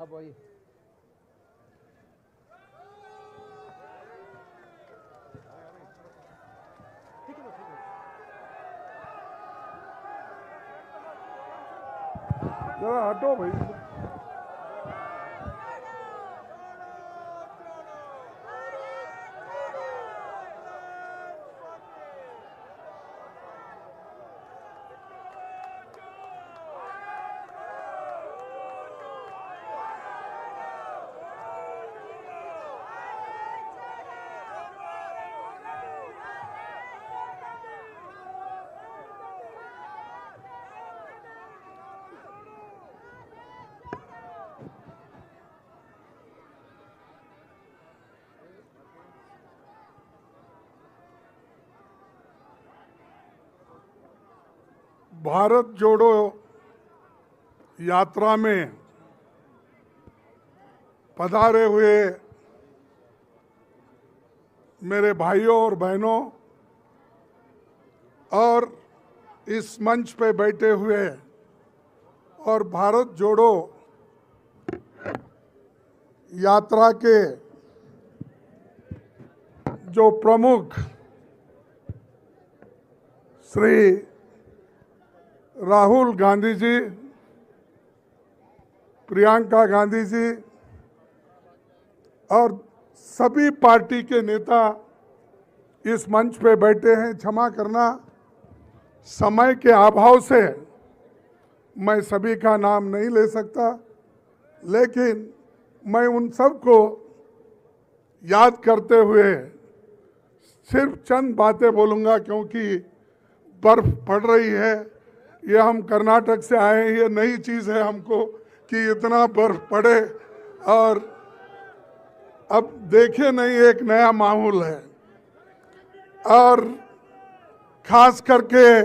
हाँ भाई। जरा हटो भाई। भारत जोड़ो यात्रा में पधारे हुए मेरे भाइयों और बहनों और इस मंच पे बैठे हुए और भारत जोड़ो यात्रा के जो प्रमुख श्री राहुल गांधी जी, प्रियंका गांधी जी और सभी पार्टी के नेता इस मंच पे बैठे हैं। क्षमा करना, समय के अभाव से मैं सभी का नाम नहीं ले सकता, लेकिन मैं उन सबको याद करते हुए सिर्फ चंद बातें बोलूँगा, क्योंकि बर्फ पड़ रही है। ये हम कर्नाटक से आए हैं, ये नई चीज़ है हमको कि इतना बर्फ पड़े, और अब देखे नहीं, एक नया माहौल है। और खास करके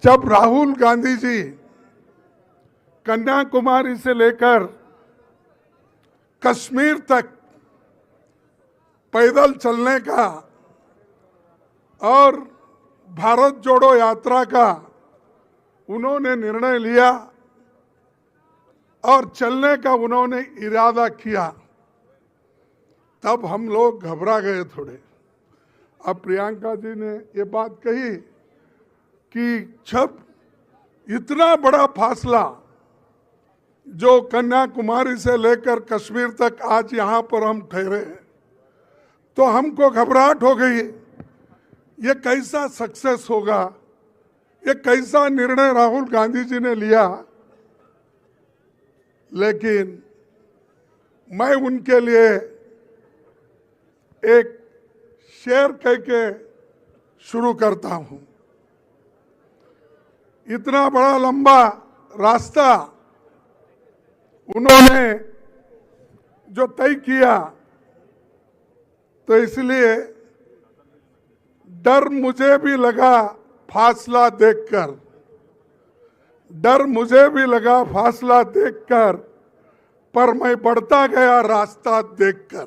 जब राहुल गांधी जी कन्याकुमारी से लेकर कश्मीर तक पैदल चलने का और भारत जोड़ो यात्रा का उन्होंने निर्णय लिया और चलने का उन्होंने इरादा किया, तब हम लोग घबरा गए थोड़े। अब प्रियंका जी ने ये बात कही कि जब इतना बड़ा फासला जो कन्याकुमारी से लेकर कश्मीर तक आज यहाँ पर हम ठहरे हैं, तो हमको घबराहट हो गई, ये कैसा सक्सेस होगा, ये कैसा निर्णय राहुल गांधी जी ने लिया। लेकिन मैं उनके लिए एक शेर कह के शुरू करता हूं। इतना बड़ा लंबा रास्ता उन्होंने जो तय किया, तो इसलिए डर मुझे भी लगा फासला देखकर, डर मुझे भी लगा फासला देखकर, पर मैं बढ़ता गया रास्ता देखकर।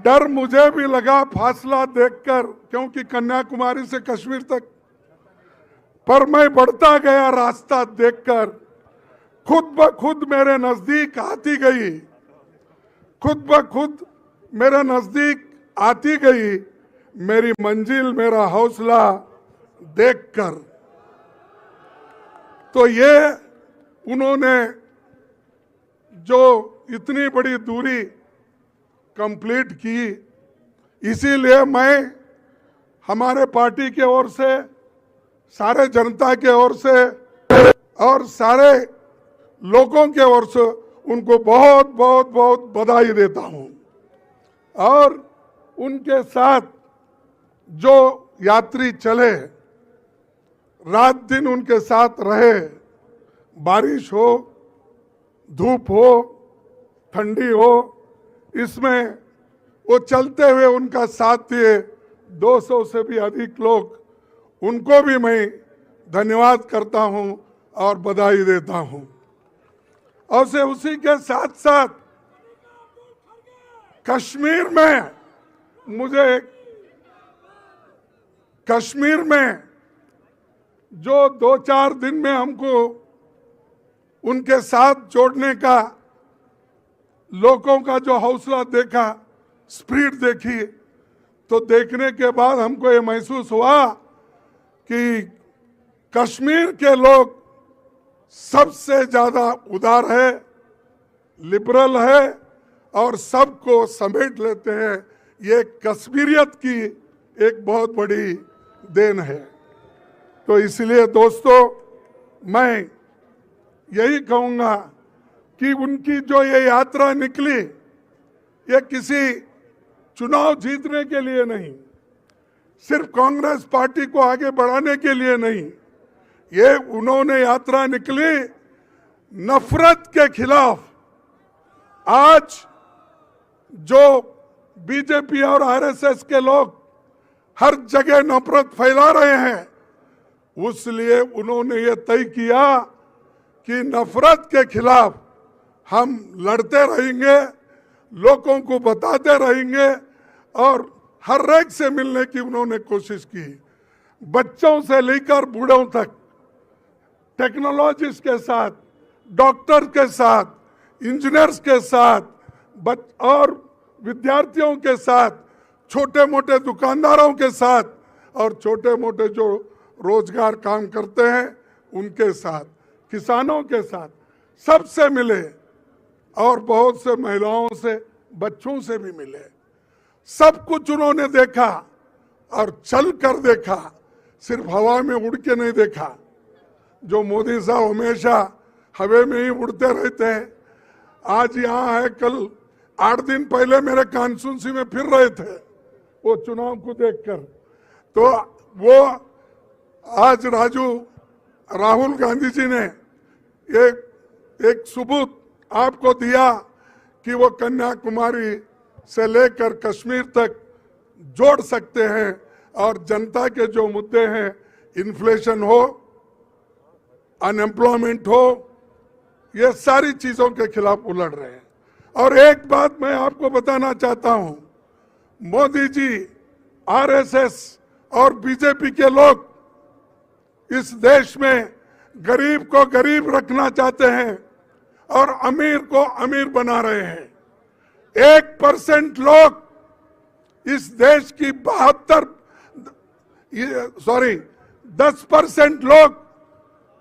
डर मुझे भी लगा फासला देखकर, क्योंकि कन्याकुमारी से कश्मीर तक, पर मैं बढ़ता गया रास्ता देखकर। खुद ब खुद मेरे नजदीक आती गई, खुद ब खुद मेरे नजदीक आती गई मेरी मंजिल, मेरा हौसला देखकर। तो ये उन्होंने जो इतनी बड़ी दूरी कंप्लीट की, इसीलिए मैं हमारे पार्टी के ओर से, सारे जनता के ओर से और सारे लोगों के ओर से उनको बहुत बहुत बहुत बधाई देता हूं। और उनके साथ जो यात्री चले, रात दिन उनके साथ रहे, बारिश हो, धूप हो, ठंडी हो, इसमें वो चलते हुए उनका साथ दिए 200 से भी अधिक लोग, उनको भी मैं धन्यवाद करता हूं और बधाई देता हूं। और से उसी के साथ साथ कश्मीर में मुझे, कश्मीर में जो 2-4 दिन में हमको उनके साथ जोड़ने का लोगों का जो हौसला देखा, स्पिरिट देखी, तो देखने के बाद हमको ये महसूस हुआ कि कश्मीर के लोग सबसे ज्यादा उदार है, लिबरल है और सबको समेट लेते हैं। ये कश्मीरियत की एक बहुत बड़ी देन है। तो इसलिए दोस्तों, मैं यही कहूंगा कि उनकी जो ये यात्रा निकली, ये किसी चुनाव जीतने के लिए नहीं, सिर्फ कांग्रेस पार्टी को आगे बढ़ाने के लिए नहीं, ये उन्होंने यात्रा निकली नफरत के खिलाफ। आज जो बीजेपी और आरएसएस के लोग हर जगह नफरत फैला रहे हैं, उसलिए उन्होंने ये तय किया कि नफरत के खिलाफ हम लड़ते रहेंगे, लोगों को बताते रहेंगे और हर एक से मिलने की उन्होंने कोशिश की। बच्चों से लेकर बूढ़ों तक, टेक्नोलॉजिस्ट के साथ, डॉक्टर के साथ, इंजीनियर्स के साथ और विद्यार्थियों के साथ, छोटे मोटे दुकानदारों के साथ और छोटे मोटे जो रोजगार काम करते हैं उनके साथ, किसानों के साथ, सबसे मिले और बहुत से महिलाओं से, बच्चों से भी मिले। सब कुछ उन्होंने देखा और चल कर देखा, सिर्फ हवा में उड़ के नहीं देखा। जो मोदी साहब हमेशा हवा में ही उड़ते रहते हैं, आज यहाँ है, कल 8 दिन पहले मेरे कॉन्स्टिट्यूंसी में फिर रहे थे वो चुनाव को देखकर। तो वो आज राहुल गांधी जी ने एक सबूत आपको दिया कि वो कन्याकुमारी से लेकर कश्मीर तक जोड़ सकते हैं और जनता के जो मुद्दे हैं, इन्फ्लेशन हो, अनएम्प्लॉयमेंट हो, ये सारी चीजों के खिलाफ वो लड़ रहे हैं। और एक बात मैं आपको बताना चाहता हूं, मोदी जी, आरएसएस और बीजेपी के लोग इस देश में गरीब को गरीब रखना चाहते हैं और अमीर को अमीर बना रहे हैं। 1% लोग इस देश की 10% लोग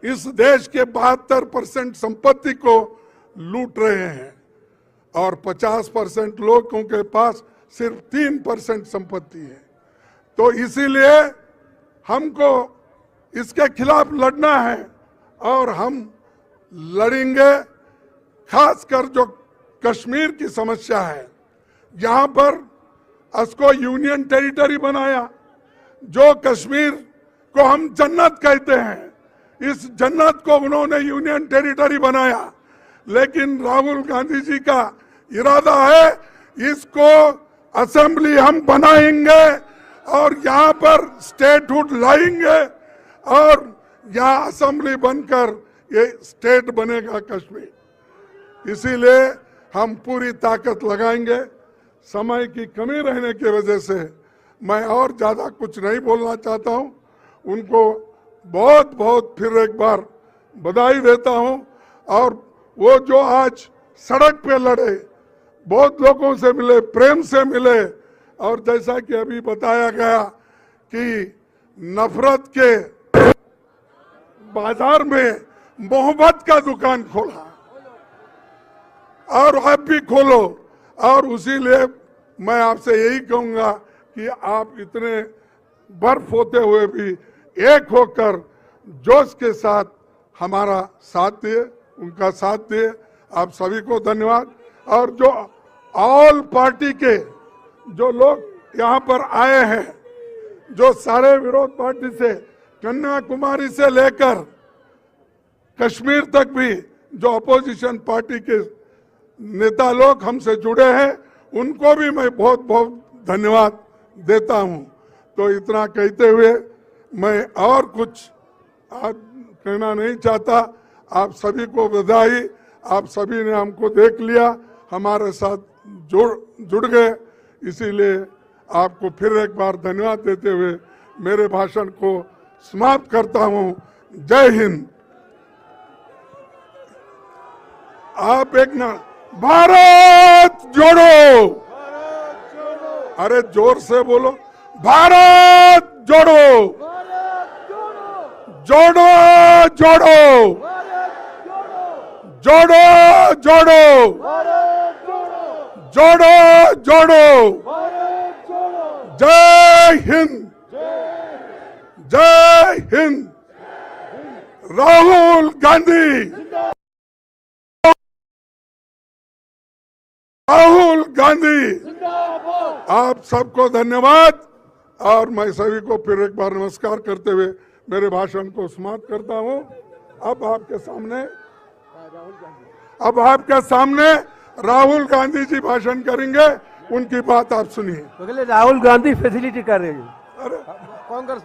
इस देश के 72% संपत्ति को लूट रहे हैं और 50% लोगों के पास सिर्फ 3% संपत्ति है। तो इसीलिए हमको इसके खिलाफ लड़ना है और हम लड़ेंगे। खासकर जो कश्मीर की समस्या है, यहाँ पर उसको यूनियन टेरिटरी बनाया। जो कश्मीर को हम जन्नत कहते हैं, इस जन्नत को उन्होंने यूनियन टेरिटरी बनाया। लेकिन राहुल गांधी जी का इरादा है इसको असेंबली हम बनाएंगे और यहाँ पर स्टेटहुड लाएंगे और यहाँ असेंबली बनकर ये स्टेट बनेगा कश्मीर। इसीलिए हम पूरी ताकत लगाएंगे। समय की कमी रहने की वजह से मैं और ज्यादा कुछ नहीं बोलना चाहता हूं। उनको बहुत बहुत फिर एक बार बधाई देता हूं। और वो जो आज सड़क पे लड़े, बहुत लोगों से मिले, प्रेम से मिले और जैसा कि अभी बताया गया कि नफरत के बाजार में मोहब्बत का दुकान खोला और आप भी खोलो। और उसीलिए मैं आपसे यही कहूंगा कि आप इतने बर्फ होते हुए भी एक होकर जोश के साथ हमारा साथ दिए, उनका साथ दिए। आप सभी को धन्यवाद। और जो ऑल पार्टी के जो लोग यहाँ पर आए हैं, जो सारे विरोध पार्टी से, कन्याकुमारी से लेकर कश्मीर तक भी जो अपोजिशन पार्टी के नेता लोग हमसे जुड़े हैं, उनको भी मैं बहुत बहुत धन्यवाद देता हूं। तो इतना कहते हुए मैं और कुछ कहना नहीं चाहता। आप सभी को बधाई। आप सभी ने हमको देख लिया, हमारे साथ जुड़ गए। इसीलिए आपको फिर एक बार धन्यवाद देते हुए मेरे भाषण को समाप्त करता हूं। जय हिंद। आप एक ना, भारत जोड़ो, अरे जोर से बोलो, भारत जोड़ो, जोड़ो जोड़ो, जोड़ो जोड़ो, जोड़ो जोड़ो, जय हिंद, जय हिंद। राहुल गांधी, राहुल गांधी। आप सबको धन्यवाद और मैं सभी को फिर एक बार नमस्कार करते हुए मेरे भाषण को समाप्त करता हूं। अब आपके सामने राहुल गांधी जी भाषण करेंगे, उनकी बात आप सुनिए। राहुल गांधी फैसिलिटी कर रहे हैं अरे कांग्रेस